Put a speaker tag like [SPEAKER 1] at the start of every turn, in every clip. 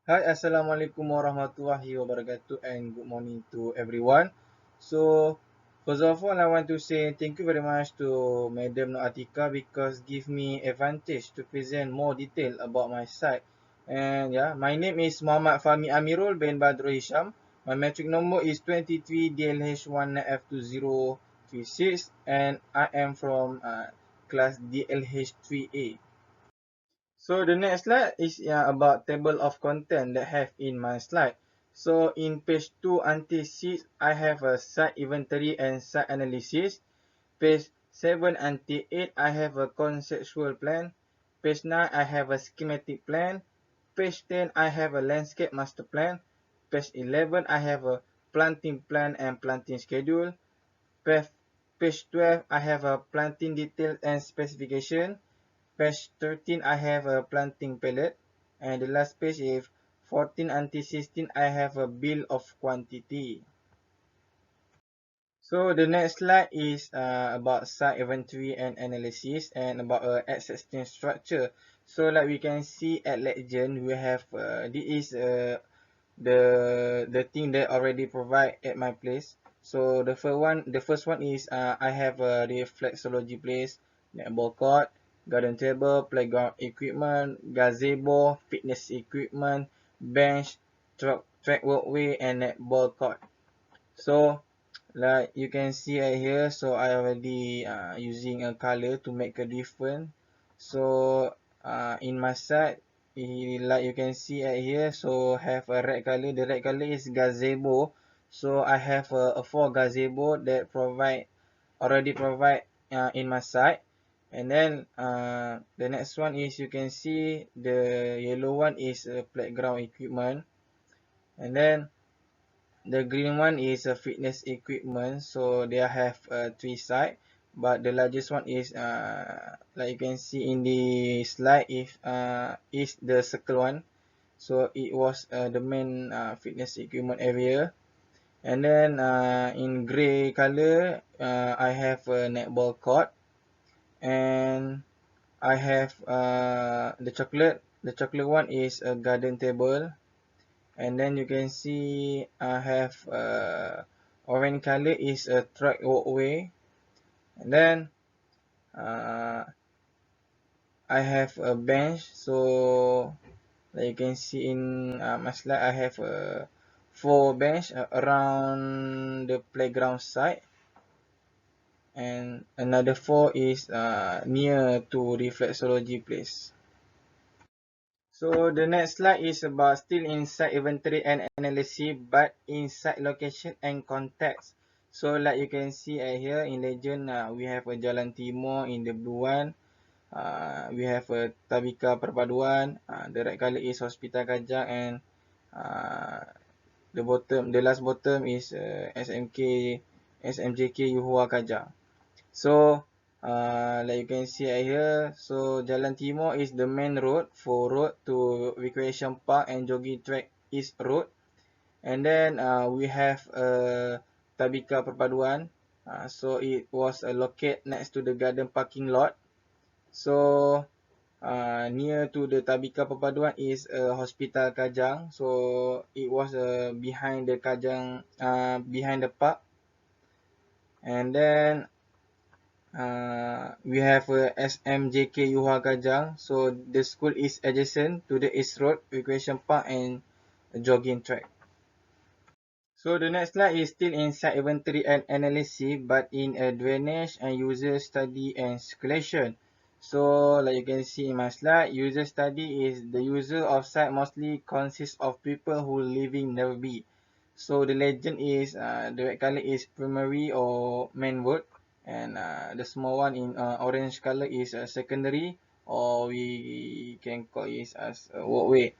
[SPEAKER 1] Hi, Assalamualaikum warahmatullahi wabarakatuh, and good morning to everyone. So, first of all, I want to say thank you very much to Madam Atika because give me advantage to present more detail about my site. And yeah, my name is Muhammad Fahmi Amirul bin Badrul Hisham. My metric number is 23 DLH19F2036, and I am from class DLH3A. So the next slide is about table of content that have in my slide. So in page 2 until 6, I have a site inventory and site analysis. Page 7 until 8, I have a conceptual plan. Page 9, I have a schematic plan. Page 10, I have a landscape master plan. Page 11, I have a planting plan and planting schedule. Page, page 12, I have a planting details and specification. Page 13, I have a planting palette. And the last page is 14 until 16, I have a bill of quantity. So the next slide is about site inventory and analysis and about existing structure. So like we can see at Legend, we have this is the thing that already provide at my place. So the first one is I have a reflexology place, netball court, garden table, playground equipment, gazebo, fitness equipment, bench, track walkway, and netball court. So like you can see here, so I already using a color to make a difference. So in my side, like you can see here, so have a red color. The red color is gazebo. So I have a 4 gazebo that already provide in my side. And then the next one is you can see the yellow one is a playground equipment. And then the green one is a fitness equipment, so they have 3 sides, but the largest one is like you can see in the slide is the circle one. So it was the main fitness equipment area. And then in gray color, I have a netball court, and I have the chocolate. The chocolate one is a garden table. And then you can see I have orange color is a track walkway. And then uh, I have a bench. So like you can see in my slide, I have 4 bench around the playground side, and another 4 is near to reflexology place. So the next slide is about still inside inventory and analysis, but inside location and context. So like you can see here in legend, we have a Jalan Timur in the blue one. We have a Tabika Perpaduan. The red color is Hospital Kajang, and uh, the last bottom is SMJK Yuhua Kajang. So like you can see here, so Jalan Timur is the main road for road to recreation park and jogging track east road. And then we have Tabika Perpaduan. So it was located next to the garden parking lot. So near to the Tabika Perpaduan is Hospital Kajang. So it was behind the Kajang, behind the park. And then we have SMJK Yuhua Kajang. So the school is adjacent to the East Road Recreation Park and jogging track. So the next slide is still inside inventory and analysis, but in a drainage and user study and circulation. So like you can see in my slide, user study is the user of site mostly consists of people who living nearby. So the legend is the red color is primary or main road, and the small one in orange color is secondary, or we can call it as a walkway.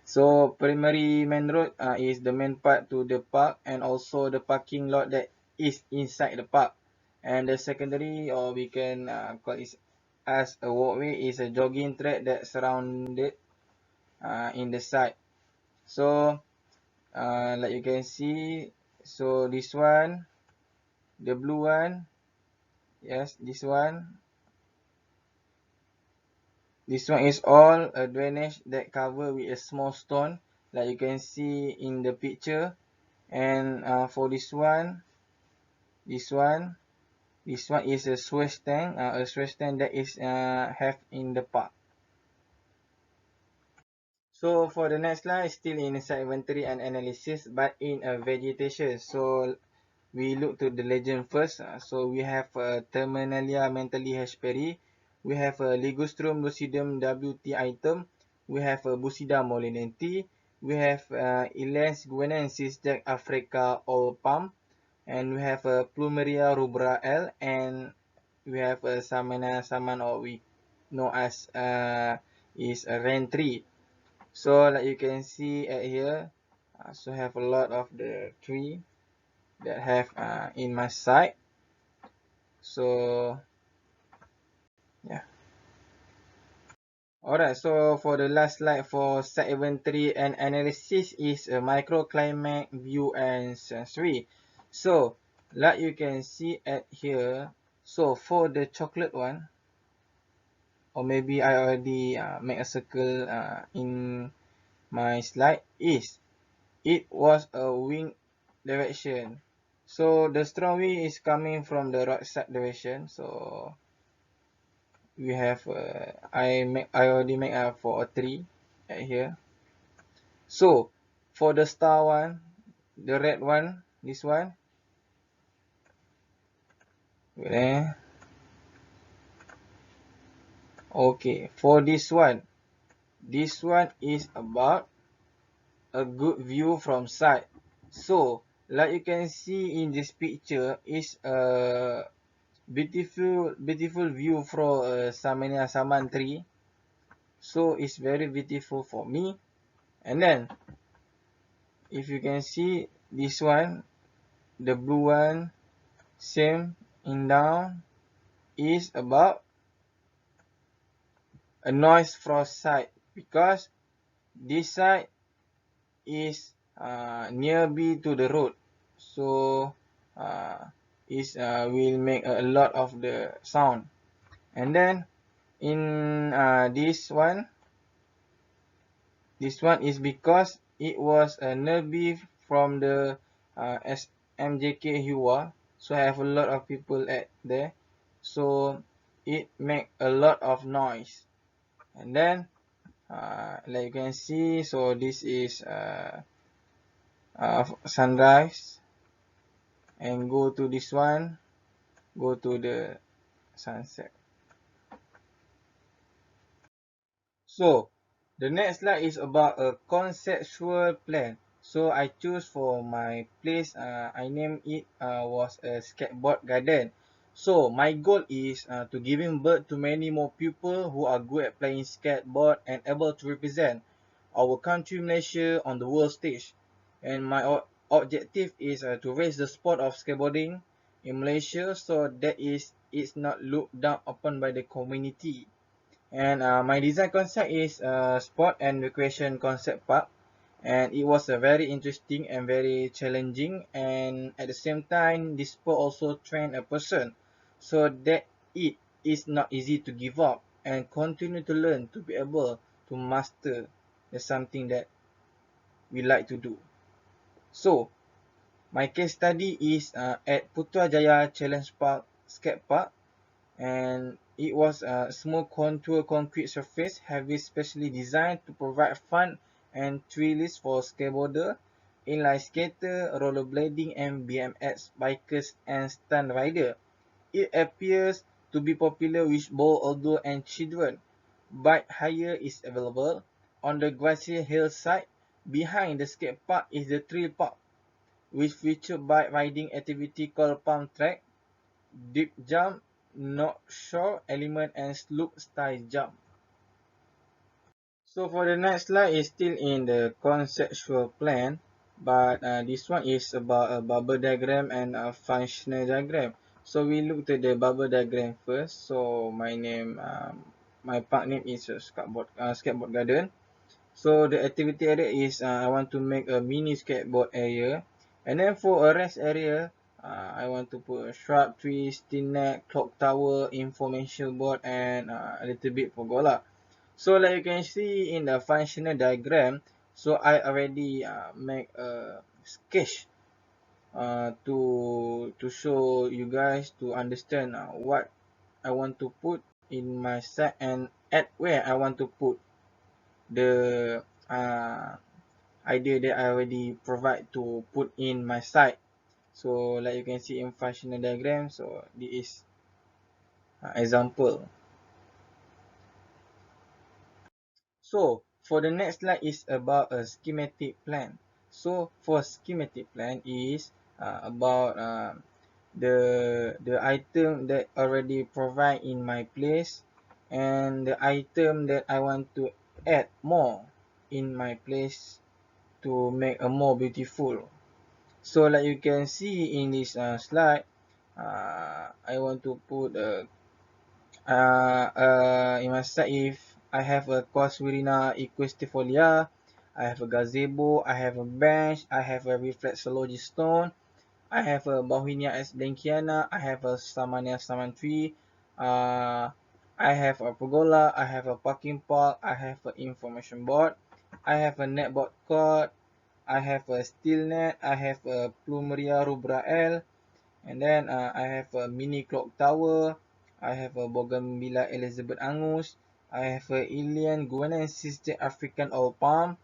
[SPEAKER 1] So primary main road is the main part to the park and also the parking lot that is inside the park. And the secondary, or we can call it as a walkway, is a jogging track that surrounded in the side. So like you can see, so this one, the blue one, yes, this one is all a drainage that cover with a small stone. like you can see in the picture. And for this one this one is a swash tank, that is have in the park. So for the next slide, still in site inventory and analysis, but in a vegetation. So we look to the legend first. So we have Terminalia mentally Hesperi, we have Ligustrum lucidum WT item, we have Busida molinensi, we have Iles guinensis Jack Africa all palm, and we have Plumeria rubra L, and we have Samana saman, or we know as is a rain tree. So like you can see at here, so have a lot of the tree that have in my site. So yeah. Alright, so for the last slide for site inventory and analysis is a microclimate view and sensory. So like you can see at here, so for the chocolate one, or maybe I already make a circle in my slide, is it was a wind direction. So the strong wind is coming from the right side direction. So we have I already make for a 3 at here. So for the star one, the red one, this one, eh, okay, for this one is about a good view from side. So like you can see in this picture is a beautiful view from Samania Saman tree. So it's very beautiful for me. And then if you can see this one, the blue one, same in down, is about a noise from side, because this side is nearby to the road. So is will make a lot of the sound. And then in this one is because it was a nearby from the SMJK Hua, so I have a lot of people at there, so it make a lot of noise. And then like you can see, so this is sunrise, and go to this one, go to the sunset. So the next slide is about a conceptual plan. So I choose for my place, I named it was a skateboard garden. So my goal is to giving birth to many more people who are good at playing skateboard and able to represent our country Malaysia on the world stage. And my objective is to raise the sport of skateboarding in Malaysia, so that is it's not looked down upon by the community. And my design concept is sport and recreation concept park, and it was a very interesting and very challenging, and at the same time this sport also train a person so that it is not easy to give up and continue to learn to be able to master the something that we like to do. So my case study is at Putrajaya Challenge Park Skate Park, and it was a smooth contour concrete surface heavy specially designed to provide fun and thrills for skateboarder, inline skater, rollerblading, and BMX bikers and stunt rider. It appears to be popular with both adults and children. Bike hire is available on the grassy hillside. Behind the skate park is the thrill park, which feature bike riding activity called pump track, deep jump, north shore element, and slope style jump. So for the next slide is still in the conceptual plan, but this one is about a bubble diagram and a functional diagram. So we look at the bubble diagram first. So my park name is skateboard garden. So the activity area is I want to make a mini skateboard area, and then for a rest area, I want to put a shrub, tree, steel net, clock tower, information board, and a little bit pergola. So like you can see in the functional diagram, So I already make a sketch to show you guys to understand what I want to put in my site and at where I want to put the idea that I already provide to put in my site. So like you can see in functional diagram, so this is example. So for the next slide is about a schematic plan. So for schematic plan is about the item that already provide in my place and the item that I want to add more in my place to make a more beautiful. So like you can see in this slide, I want to put in my site if I have a Coswirina equestifolia, I have a gazebo, I have a bench, I have a reflexology stone, I have a Bauhinia S. blankiana, I have a Samania samantri, I have a pergola, I have a parking park, I have an information board, I have a netboard court, I have a steel net, I have a Plumeria rubra L, and then I have a mini clock tower. I have a Bougainvillea Elizabeth Angus. I have a Ilian guineensis African oil palm.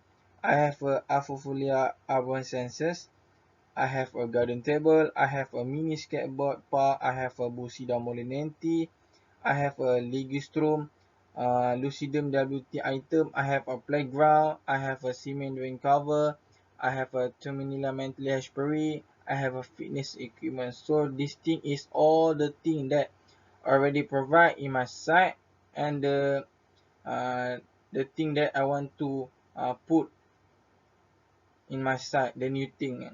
[SPEAKER 1] I have a Afofolia arborescensis. I have a garden table. I have a mini skateboard park. I have a Busida molinensi. I have a ligustrum, lucidum WT item. I have a playground. I have a cement drain cover. I have a terminilla mentally hashberry. I have a fitness equipment. So this thing is all the thing that already provide in my site and the thing that I want to put in my site, the new thing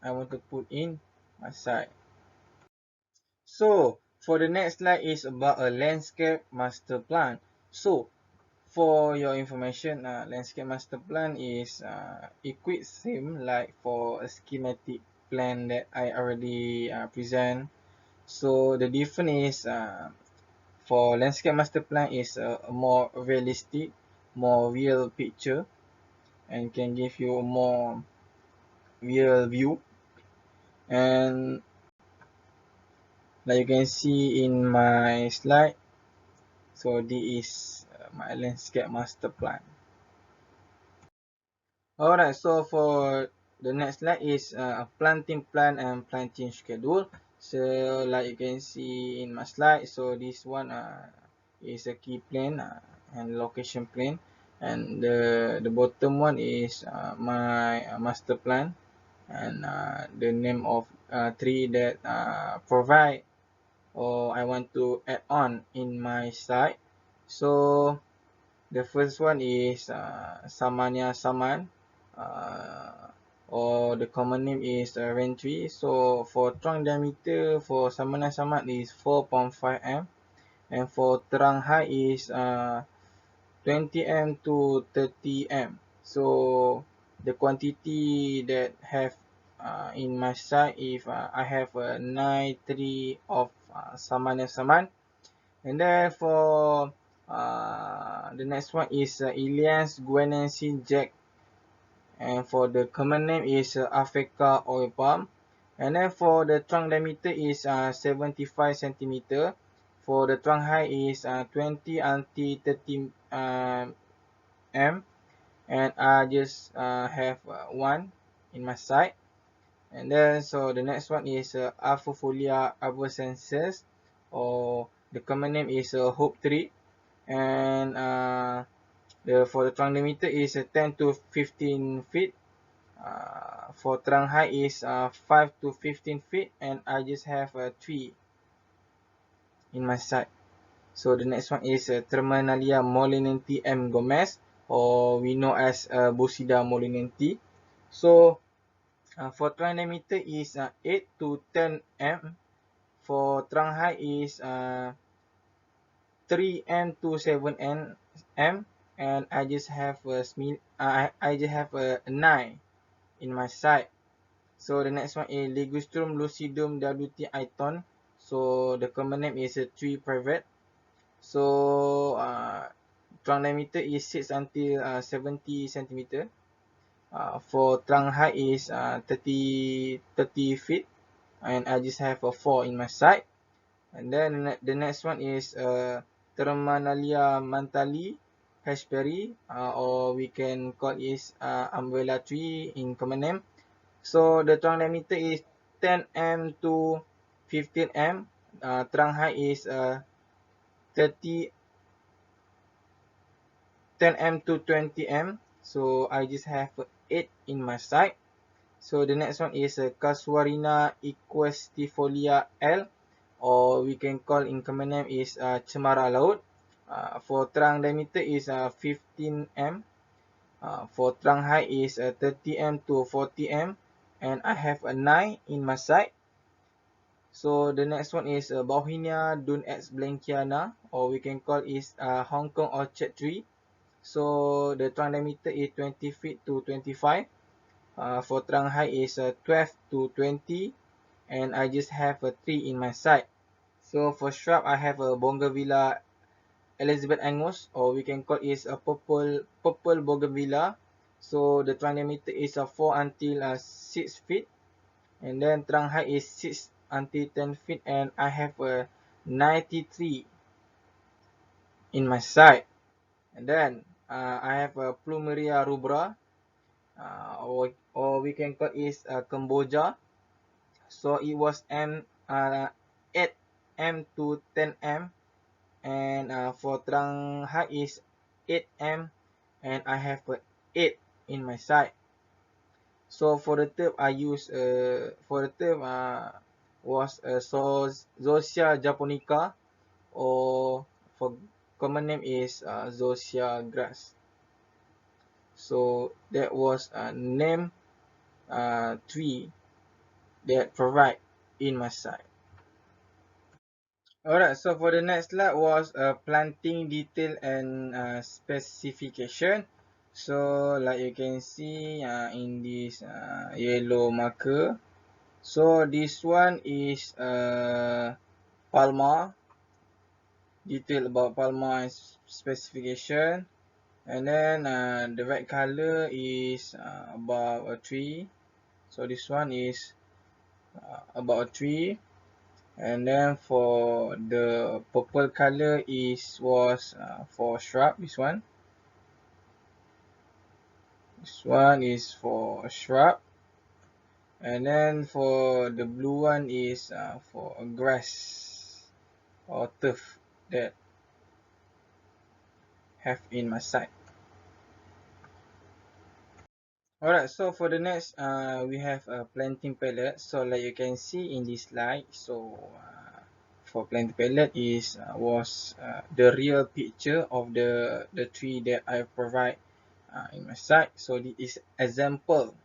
[SPEAKER 1] I want to put in my site. So for the next slide is about a landscape master plan. So for your information, landscape master plan is equipped same like for a schematic plan that I already present. So the difference is for landscape master plan is a more realistic, more real picture and can give you a more real view. And like you can see in my slide, so this is my landscape master plan. Alright, so for the next slide is a planting plan and planting schedule. So like you can see in my slide, so this one is a key plan and location plan, and the bottom one is my master plan and the name of tree that provide or I want to add on in my site. So the first one is Samania Saman, or the common name is Rentry. So for trunk diameter for Samania Saman is 4.5 m, and for trunk height is 20 m to 30 m. So the quantity that have in my site, if I have a 9 tree of Samania Saman. And then for the next one is Ilias guineensis Jack, and for the common name is Africa oil palm. And then for the trunk diameter is 75 centimeter. For the trunk height is 20 until 30 m. And I just have one in my site. And then so the next one is Afofolia arborescensis, or the common name is hope tree. And for the trunk diameter is 10 to 15 feet. For trunk height is 5 to 15 feet, and I just have 3 in my site. So the next one is Terminalia molinensi M. Gomez, or we know as Busida molinensi. So for trunk diameter is 8 to 10 m. For trunk height is 3 m to 7 m, and I just have I just have a 9 in my site. So the next one is Ligustrum lucidum WT iton. So the common name is a tree private. So trunk diameter is 6 until 70 centimeter. For trunk height is 30 feet, and I just have a 4 in my side. And then the next one is Terminalia mantali Hashberry, or we can call it umbrella tree in common name. So the trunk diameter is 10 m to 15 m. Trunk height is 30 10 m to 20 m. So I just have 8 in my side. So the next one is Casuarina equestifolia L, or we can call in common name is cemara laut. For trunk diameter is 15 m. For trunk height is 30 m to 40 m, and I have a 9 in my side. So the next one is Bauhinia Dunex Blankiana, or we can call is Hong Kong orchard tree. So the trunk diameter is 20 feet to 25. For trunk height is 12 to 20, and I just have a 3 in my side. So for shrub, I have a Bougainvillea Elizabeth Angus, or we can call it a purple Bougainvillea. So the trunk diameter is 4 until 6 feet, and then trunk height is 6 until 10 feet, and I have a 93 in my side. And then I have a Plumeria rubra, or we can call it Cambodia. So it was 8 m to 10 m, and for trunk height is 8 m, and I have 8 in my side. So for the term I use was Zosia japonica, or for common name is Zosia grass. So that was a name tree that provide in my side. Alright, so for the next slide was planting detail and specification. So like you can see in this yellow marker, so this one is palma, detail about palma and specification. And then the red color is about a tree. So this one is about a tree. And then for the purple color was for shrub. This one is for shrub. And then for the blue one is for a grass or turf that have in my side. Alright, so for the next we have a planting palette. So like you can see in this slide, so for planting palette was the real picture of the tree that I provide in my side. So this is example.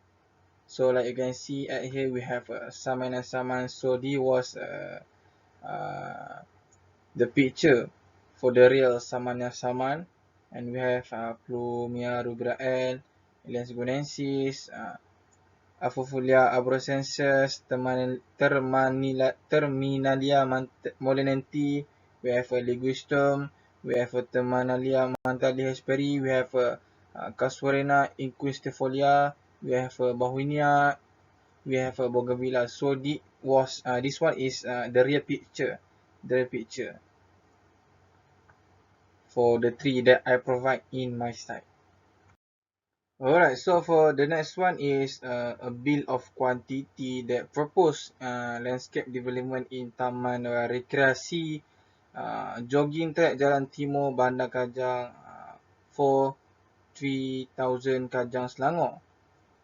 [SPEAKER 1] So like you can see at here we have Saman and Saman. So this was the picture for the real Saman and Saman. And we have Plumia rugrael, Elias gunensis, Afofolia abrosensis, Terminalia molinensi. We have a Ligustum. We have a Terminalia mantali hesperi. We have a Casuarina inquistifolia. We have a Bahuinia. We have a Bougainvillea. So this one is the real picture, for the tree that I provide in my site. Alright, so for the next one is a bill of quantity that propose landscape development in Taman Rekreasi Jogging Track Jalan Timur Bandar Kajang for 3000 Kajang Selangor.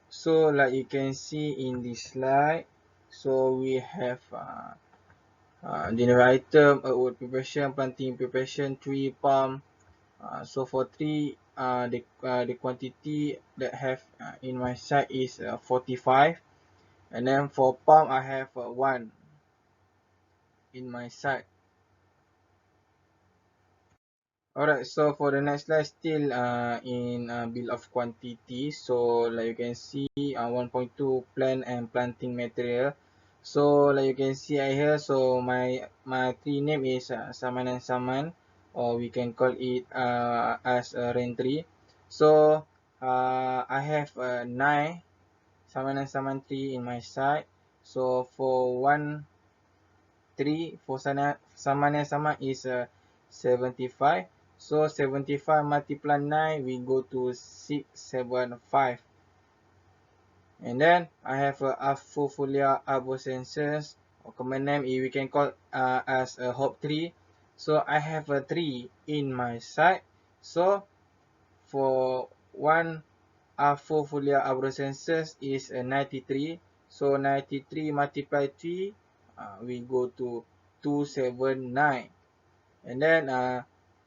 [SPEAKER 1] So like you can see in this slide, so we have general item, wood preparation, planting preparation, tree, palm. So for tree, the quantity that have in my site is 45, and then for palm I have 1 in my site. Alright, so for the next slide, still in bill of quantity. So like you can see, 1.2 plant and planting material. So like you can see here, so my tree name is Saman and Saman, or we can call it as a rain tree. So I have 9 saman 3 in my side. So for 1 3 for saman is 75. So 75 multiply 9, we go to 675. And then I have a Apophylla arborescens, or common name we can call as a hop tree. So I have a 3 in my side. So for one Apophylla arborescens is a 93. So 93 multiply 3, we go to 279. And then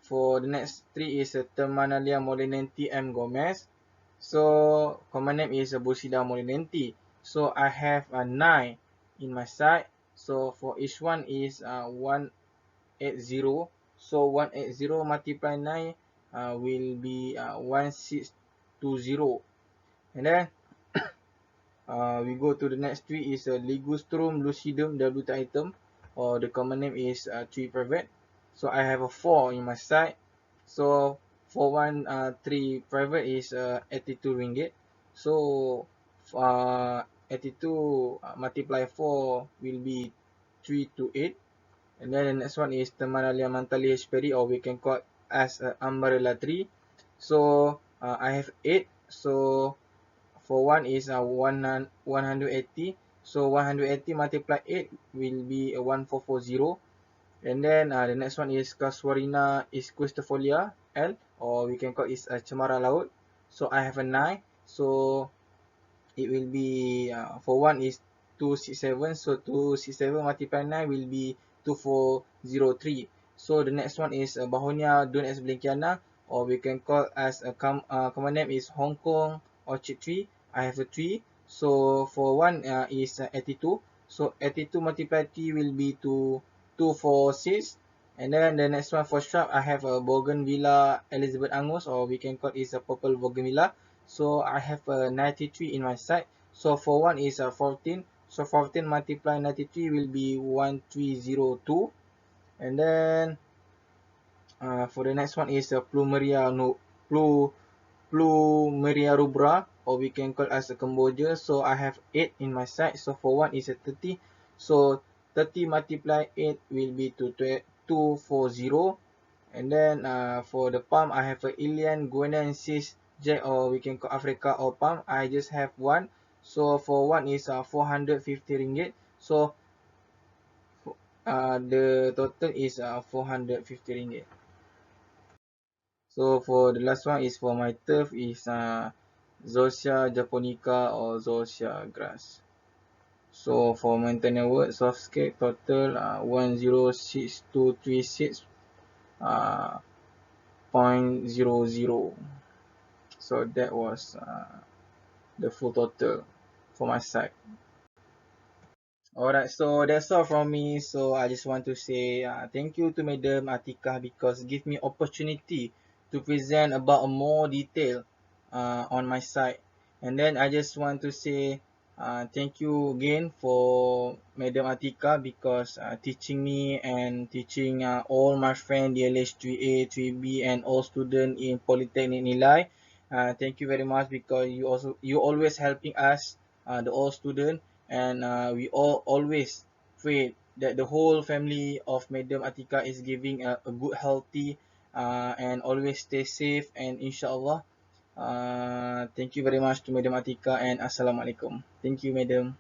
[SPEAKER 1] for the next 3 is a Terminalia molinensi M. Gomez. So common name is Busida molinensi. So I have a 9 in my side. So for each one is 180. So 180 multiply 9 will be 1620. And then we go to the next tree is Ligustrum lucidum W or the common name is tree private. So I have a 4 in my side. So for one tree private is 82 ringgit. So 82 multiply 4 will be 328. And then the next one is Terminalia mantali hesperi, or we can call it as umbrella tree. So I have 8. So for one is 180. So 180 multiply 8 will be 1440. And then the next one is Casuarina isquistifolia L, or we can call it cemara laut. So I have a 9. So it will be for one is 267. So 267 multiply 9 will be 2403. So the next one is Bahonia Dun S. Blinkiana, or we can call as a common name is Hong Kong Orchid Tree. I have a 3. So for one is 82. So 82 multiply 3 will be 246. And then the next one for shrub, I have a Bougainvillea Elizabeth Angus, or we can call it a purple Bougainvillea. So I have a 93 in my side. So for one is 14. So 14 multiply 93 will be 1302. And then for the next one is Plumeria Plumeria rubra, or we can call as a Cambodia. So I have 8 in my side. So for one is a 30. So 30 multiply 8 will be 240. And then for the palm, I have a Ilian Guinensis Jack, or we can call Africa or palm. I just have 1. So for one is 450 ringgit. So the total is 450 ringgit. So for the last one is for my turf is Zosia japonica or Zosia grass. So for maintenance work, softscape total 106236 .00. So that was the full total for my side. Alright, so that's all from me. So I just want to say thank you to Madam Atika because give me opportunity to present about more detail on my side. And then I just want to say thank you again for Madam Atika because teaching me and teaching all my friends DLH 3A, 3B and all students in Polytechnic Nilai. Thank you very much because you always helping us the all student, and we all always pray that the whole family of Madam Atika is giving a good healthy and always stay safe, and inshallah thank you very much to Madam Atika, and assalamualaikum. Thank you, Madam.